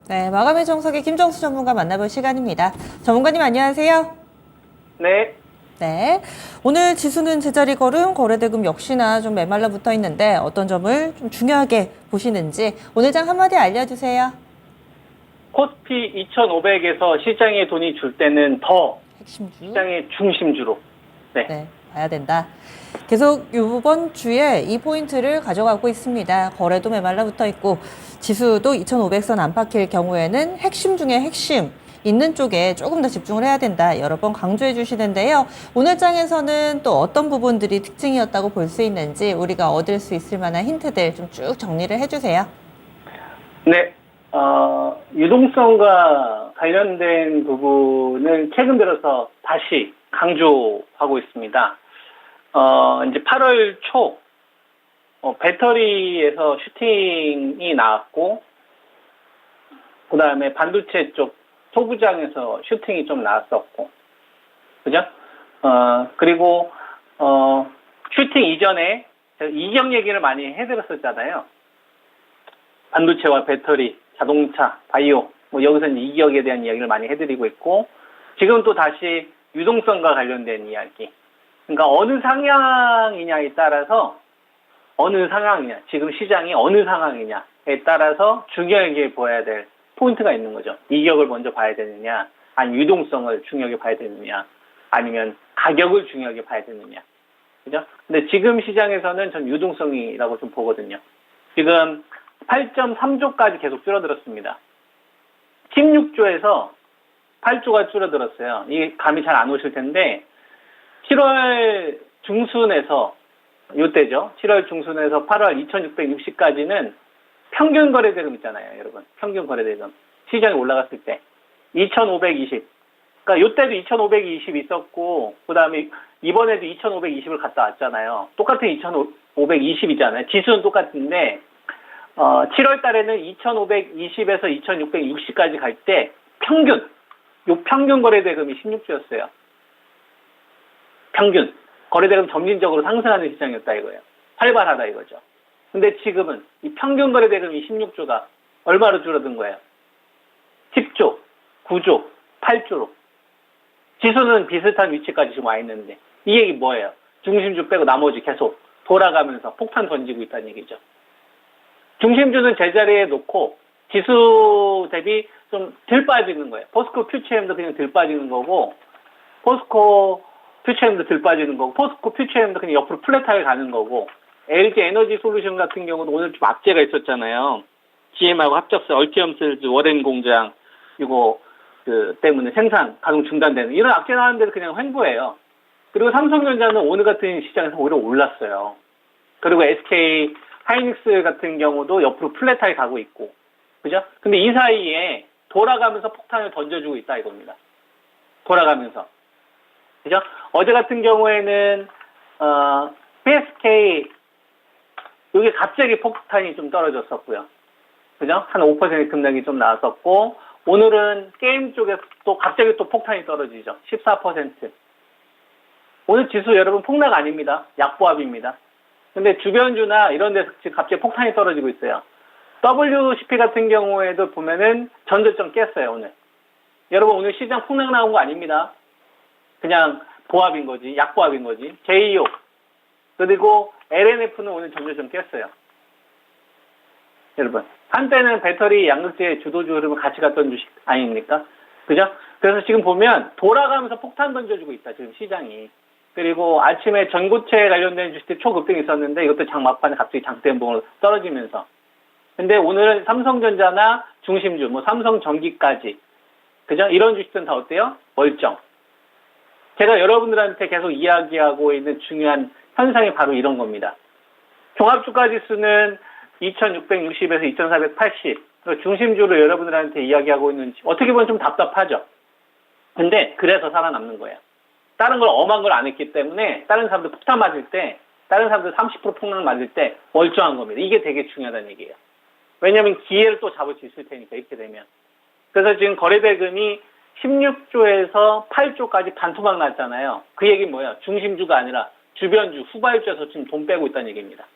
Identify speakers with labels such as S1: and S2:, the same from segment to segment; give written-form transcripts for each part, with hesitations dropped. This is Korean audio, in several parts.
S1: 네, 마감의 정석의 김정수 전문가 만나볼 시간입니다. 전문가님 안녕하세요.
S2: 네.
S1: 네, 오늘 지수는 제자리 걸음, 거래대금 역시나 좀 메말라 붙어 있는데 어떤 점을 좀 중요하게 보시는지 오늘 장 한마디 알려주세요.
S2: 코스피 2,500에서 시장에 돈이 줄 때는 더
S1: 핵심주.
S2: 시장의 중심주로. 네.
S1: 네, 봐야 된다. 계속 이번 주에 이 포인트를 가져가고 있습니다. 거래도 메말라 붙어 있고 지수도 2,500선 안팎일 경우에는 핵심 중에 핵심 있는 쪽에 조금 더 집중을 해야 된다. 여러 번 강조해 주시는데요. 오늘 장에서는 또 어떤 부분들이 특징이었다고 볼 수 있는지 우리가 얻을 수 있을 만한 힌트들 좀 쭉 정리를 해주세요.
S2: 네. 유동성과 관련된 부분은 최근 들어서 다시 강조하고 있습니다. 이제 8월 초, 배터리에서 슈팅이 나왔고, 그 다음에 반도체 쪽 소부장에서 슈팅이 좀 나왔었고, 그죠? 그리고, 슈팅 이전에 제가 이격 얘기를 많이 해드렸었잖아요. 반도체와 배터리, 자동차, 바이오, 뭐 여기서는 이격에 대한 이야기를 많이 해드리고 있고, 지금 또 다시 유동성과 관련된 이야기. 그러니까 어느 상향이냐에 따라서, 어느 상황이냐, 지금 시장이 어느 상황이냐에 따라서 중요하게 보아야 될 포인트가 있는 거죠. 이격을 먼저 봐야 되느냐, 아니면 유동성을 중요하게 봐야 되느냐, 아니면 가격을 중요하게 봐야 되느냐. 그죠? 근데 지금 시장에서는 전 유동성이라고 좀 보거든요. 지금 8.3조까지 계속 줄어들었습니다. 16조에서 8조가 줄어들었어요. 이게 감이 잘 안 오실 텐데 7월 중순에서 요때죠. 7월 중순에서 8월 2660까지는 평균 거래대금 있잖아요, 여러분. 평균 거래대금. 시장이 올라갔을 때 2520. 그러니까 요때도 2520 있었고 그다음에 이번에도 2520을 갔다 왔잖아요. 똑같은 2520이잖아요. 지수는 똑같은데 7월 달에는 2520에서 2660까지 갈 때 평균 거래대금이 16조였어요. 평균. 거래대금 점진적으로 상승하는 시장이었다 이거예요. 활발하다 이거죠. 근데 지금은 이 평균 거래대금이 16조가 얼마로 줄어든 거예요? 10조, 9조, 8조로. 지수는 비슷한 위치까지 지금 와 있는데 이 얘기 뭐예요? 중심주 빼고 나머지 계속 돌아가면서 폭탄 던지고 있다는 얘기죠. 중심주는 제자리에 놓고 지수 대비 좀 덜 빠지는 거예요. 포스코 퓨처엠도 그냥 덜 빠지는 거고 포스코 퓨처엠도 덜 빠지는 거고 포스코 퓨처엠도 그냥 옆으로 플랫하게 가는 거고 LG 에너지 솔루션 같은 경우도 오늘 좀 악재가 있었잖아요. GM하고 합작사 얼티엄셀즈 워렌 공장 이거 때문에 생산 가동 중단되는 이런 악재 나왔는데도 그냥 횡보예요. 그리고 삼성전자는 오늘 같은 시장에서 오히려 올랐어요. 그리고 SK 하이닉스 같은 경우도 옆으로 플랫하게 가고 있고, 그죠? 근데 이 사이에 돌아가면서 폭탄을 던져주고 있다 이겁니다. 돌아가면서, 그죠? 어제 같은 경우에는 PSK 이게 갑자기 폭탄이 좀 떨어졌었고요, 그죠? 한 5% 급락이 좀 나왔었고, 오늘은 게임 쪽에서 또 갑자기 또 폭탄이 떨어지죠. 14%. 오늘 지수 여러분 폭락 아닙니다. 약보합입니다. 근데 주변주나 이런 데서 갑자기 폭탄이 떨어지고 있어요. WCP 같은 경우에도 보면은 전저점 깼어요, 오늘. 여러분 오늘 시장 폭락 나온 거 아닙니다. 그냥 보합인 거지, 약보합인 거지. JO. 그리고 LNF는 오늘 전저점 깼어요. 여러분. 한때는 배터리 양극재 주도주 흐름을 같이 갔던 주식 아닙니까? 그죠? 그래서 지금 보면 돌아가면서 폭탄 던져주고 있다, 지금 시장이. 그리고 아침에 전고체 관련된 주식들 초급등이 있었는데 이것도 장 막판에 갑자기 장대음봉으로 떨어지면서. 근데 오늘은 삼성전자나 중심주, 뭐 삼성전기까지. 그죠? 이런 주식들은 다 어때요? 멀쩡. 제가 여러분들한테 계속 이야기하고 있는 중요한 현상이 바로 이런 겁니다. 종합주가 지수는 2660에서 2480. 중심주로 여러분들한테 이야기하고 있는, 어떻게 보면 좀 답답하죠? 근데 그래서 살아남는 거예요. 다른 걸 엄한 걸 안 했기 때문에 다른 사람들 폭탄 맞을 때, 다른 사람들 30% 폭락 맞을 때 멀쩡한 겁니다. 이게 되게 중요하다는 얘기예요. 왜냐하면 기회를 또 잡을 수 있을 테니까 이렇게 되면. 그래서 지금 거래대금이 16조에서 8조까지 반토막 났잖아요. 그 얘기는 뭐예요? 중심주가 아니라 주변주, 후발주에서 지금 돈 빼고 있다는 얘기입니다.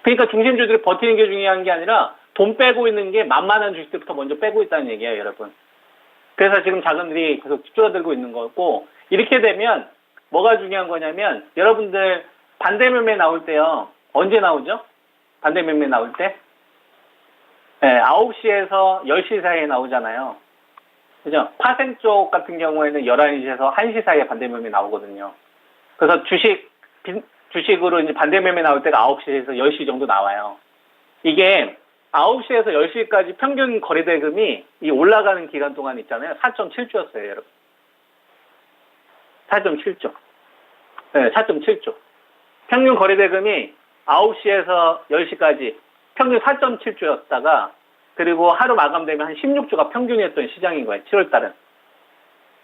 S2: 그러니까 중심주들이 버티는 게 중요한 게 아니라 돈 빼고 있는 게 만만한 주식들부터 먼저 빼고 있다는 얘기예요, 여러분. 그래서 지금 자금들이 계속 줄어들고 있는 거고, 이렇게 되면 뭐가 중요한 거냐면, 여러분들 반대 매매 나올 때요, 언제 나오죠? 반대 매매 나올 때? 네, 9시에서 10시 사이에 나오잖아요. 그죠? 파생 쪽 같은 경우에는 11시에서 1시 사이에 반대 매매 나오거든요. 그래서 주식으로 이제 반대 매매 나올 때가 9시에서 10시 정도 나와요. 이게 9시에서 10시까지 평균 거래대금이 이 올라가는 기간 동안 있잖아요. 4.7조였어요, 여러분. 4.7조. 네, 4.7조. 평균 거래대금이 9시에서 10시까지 평균 4.7조였다가 그리고 하루 마감되면 한 16조가 평균이었던 시장인 거예요. 7월달은.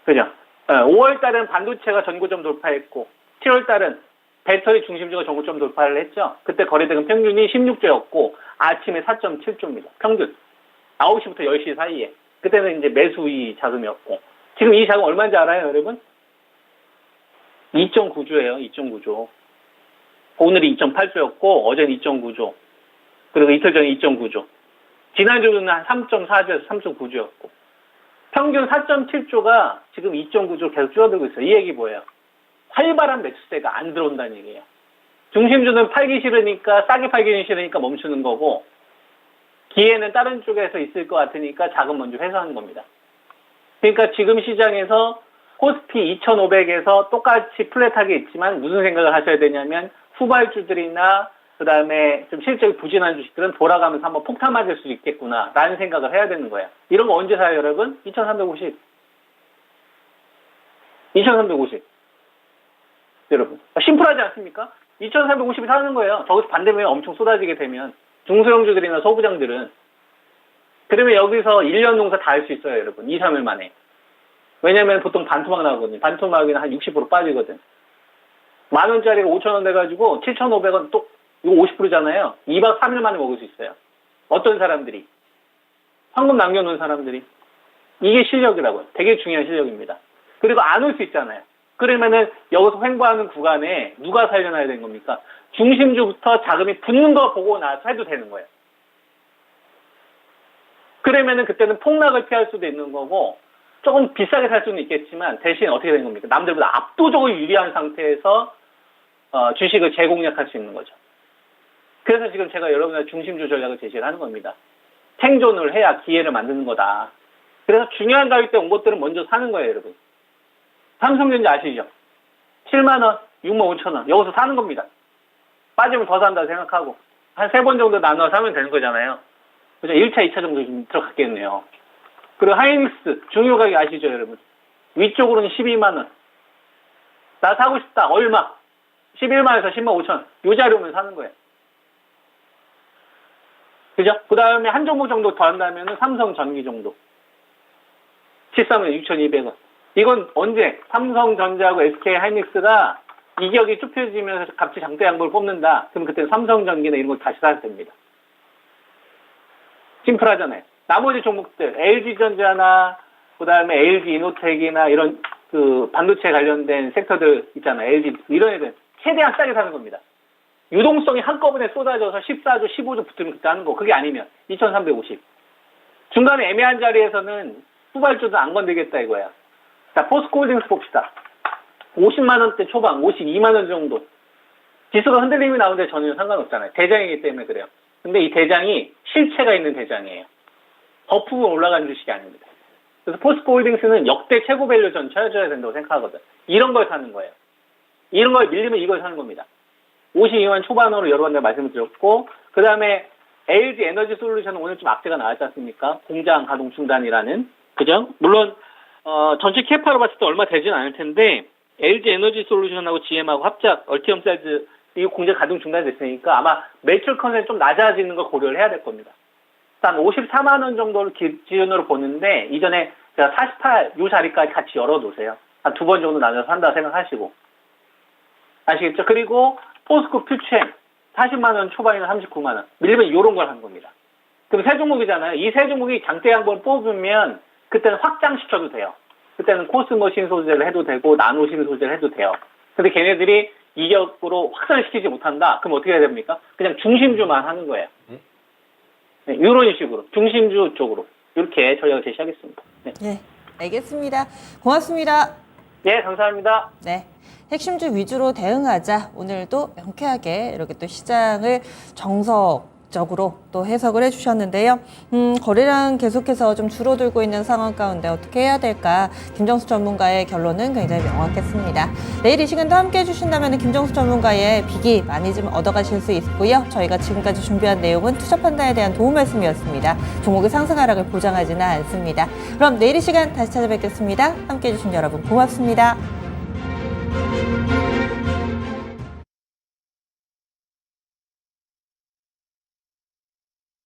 S2: 그죠? 5월달은 반도체가 전고점 돌파했고 7월달은 배터리 중심주가 전고점 돌파를 했죠. 그때 거래대금 평균이 16조였고 아침에 4.7조입니다. 평균. 9시부터 10시 사이에. 그때는 이제 매수이 자금이었고 지금 이 자금 얼마인지 알아요, 여러분? 2.9조예요. 2.9조. 오늘이 2.8조였고 어제는 2.9조. 그리고 이틀 전에 2.9조. 지난주는 한 3.4조에서 3.9조였고 평균 4.7조가 지금 2.9조 계속 줄어들고 있어요. 이 얘기 뭐예요? 활발한 매수세가 안 들어온다는 얘기예요. 중심주는 팔기 싫으니까 싸게 팔기 싫으니까 멈추는 거고 기회는 다른 쪽에서 있을 것 같으니까 자금 먼저 회수하는 겁니다. 그러니까 지금 시장에서 코스피 2,500에서 똑같이 플랫하게 있지만 무슨 생각을 하셔야 되냐면 후발주들이나 그 다음에 좀 실적이 부진한 주식들은 돌아가면서 한번 폭탄 맞을 수 있겠구나 라는 생각을 해야 되는 거예요. 이런 거 언제 사요, 여러분? 2,350. 2,350. 여러분. 심플하지 않습니까? 2,350이 사는 거예요. 저기서 반대면 엄청 쏟아지게 되면. 중소형주들이나 소부장들은. 그러면 여기서 1년 농사 다 할 수 있어요, 여러분. 2, 3일 만에. 왜냐면 보통 반토막 나거든요. 반토막이는 한 60% 빠지거든. 10,000원짜리가 5,000원 돼가지고 7,500원 또 이거 50%잖아요. 2박 3일 만에 먹을 수 있어요. 어떤 사람들이? 황금 남겨놓은 사람들이. 이게 실력이라고요. 되게 중요한 실력입니다. 그리고 안 올 수 있잖아요. 그러면은 여기서 횡보하는 구간에 누가 살려놔야 되는 겁니까? 중심주부터 자금이 붙는 거 보고 나서 해도 되는 거예요. 그러면은 그때는 폭락을 피할 수도 있는 거고 조금 비싸게 살 수는 있겠지만 대신 어떻게 되는 겁니까? 남들보다 압도적으로 유리한 상태에서 주식을 재공략할 수 있는 거죠. 그래서 지금 제가 여러분의 중심주 전략을 제시를 하는 겁니다. 생존을 해야 기회를 만드는 거다. 그래서 중요한 가격대 온 것들은 먼저 사는 거예요, 여러분. 삼성전자 아시죠? 7만원, 6만 5천원. 여기서 사는 겁니다. 빠지면 더 산다 생각하고. 한 3번 정도 나눠 사면 되는 거잖아요. 그죠? 1차, 2차 정도 좀 들어갔겠네요. 그리고 하이닉스, 중요 가격 아시죠, 여러분? 위쪽으로는 12만원. 나 사고 싶다. 얼마? 11만원에서 10만 5천원. 요 자료면 사는 거예요. 그죠? 그 다음에 한 종목 정도 더 한다면 삼성전기 정도. 13만 6,200원. 이건 언제? 삼성전자하고 SK하이닉스가 이격이 좁혀지면서 갑자기 장대 양보를 뽑는다. 그럼 그때는 삼성전기나 이런 걸 다시 사야 됩니다. 심플하잖아요. 나머지 종목들, LG전자나, 그 다음에 LG이노텍이나 이런 그 반도체 관련된 섹터들 있잖아요. LG, 이런 애들 최대한 싸게 사는 겁니다. 유동성이 한꺼번에 쏟아져서 14조, 15조 붙으면 그때 하는 거. 그게 아니면 2,350. 중간에 애매한 자리에서는 후발주도 안 건드리겠다 이거야. 자, 포스코홀딩스 봅시다. 50만원대 초반, 52만원 정도. 지수가 흔들림이 나오는데 전혀 상관없잖아요. 대장이기 때문에 그래요. 근데 이 대장이 실체가 있는 대장이에요. 거품은 올라간 주식이 아닙니다. 그래서 포스코홀딩스는 역대 최고 밸류 전 쳐줘야 된다고 생각하거든. 이런 걸 사는 거예요. 이런 걸 밀리면 이걸 사는 겁니다. 52만 초반으로 여러 번 말씀을 드렸고, 그 다음에 LG 에너지 솔루션은 오늘 좀 악재가 나왔지 않습니까? 공장 가동 중단이라는. 그죠? 물론, 전체 캐파로 봤을 때 얼마 되진 않을 텐데, LG 에너지 솔루션하고 GM하고 합작, 얼티엄 셀즈, 이 공장 가동 중단됐으니까 아마 매출 컨셉이 좀 낮아지는 걸 고려를 해야 될 겁니다. 한 54만원 정도를 기준으로 보는데, 이전에 제가 48, 요 자리까지 같이 열어놓으세요. 한 2번 정도 나눠서 산다 생각하시고. 아시겠죠? 그리고, 포스코 퓨첸 40만원 초반이나 39만원. 밀리면 요런 걸 하는 겁니다. 그럼 세 종목이잖아요. 이 세 종목이 장대 양봉을 뽑으면 그때는 확장시켜도 돼요. 그때는 코스모 신소재를 해도 되고 나노 신소재를 해도 돼요. 근데 걔네들이 이격으로 확산시키지 못한다. 그럼 어떻게 해야 됩니까? 그냥 중심주만 하는 거예요. 네, 이런 식으로 중심주 쪽으로 이렇게 전략을 제시하겠습니다. 네,
S1: 네, 알겠습니다. 고맙습니다.
S2: 네 감사합니다.
S1: 네. 핵심주 위주로 대응하자. 오늘도 명쾌하게 이렇게 또 시장을 정석적으로 또 해석을 해주셨는데요. 거래량 계속해서 좀 줄어들고 있는 상황 가운데 어떻게 해야 될까? 김정수 전문가의 결론은 굉장히 명확했습니다. 내일 이 시간도 함께 해주신다면 김정수 전문가의 빅이 많이 좀 얻어가실 수 있고요. 저희가 지금까지 준비한 내용은 투자 판단에 대한 도움 말씀이었습니다. 종목의 상승 하락을 보장하지는 않습니다. 그럼 내일 이 시간 다시 찾아뵙겠습니다. 함께 해주신 여러분 고맙습니다.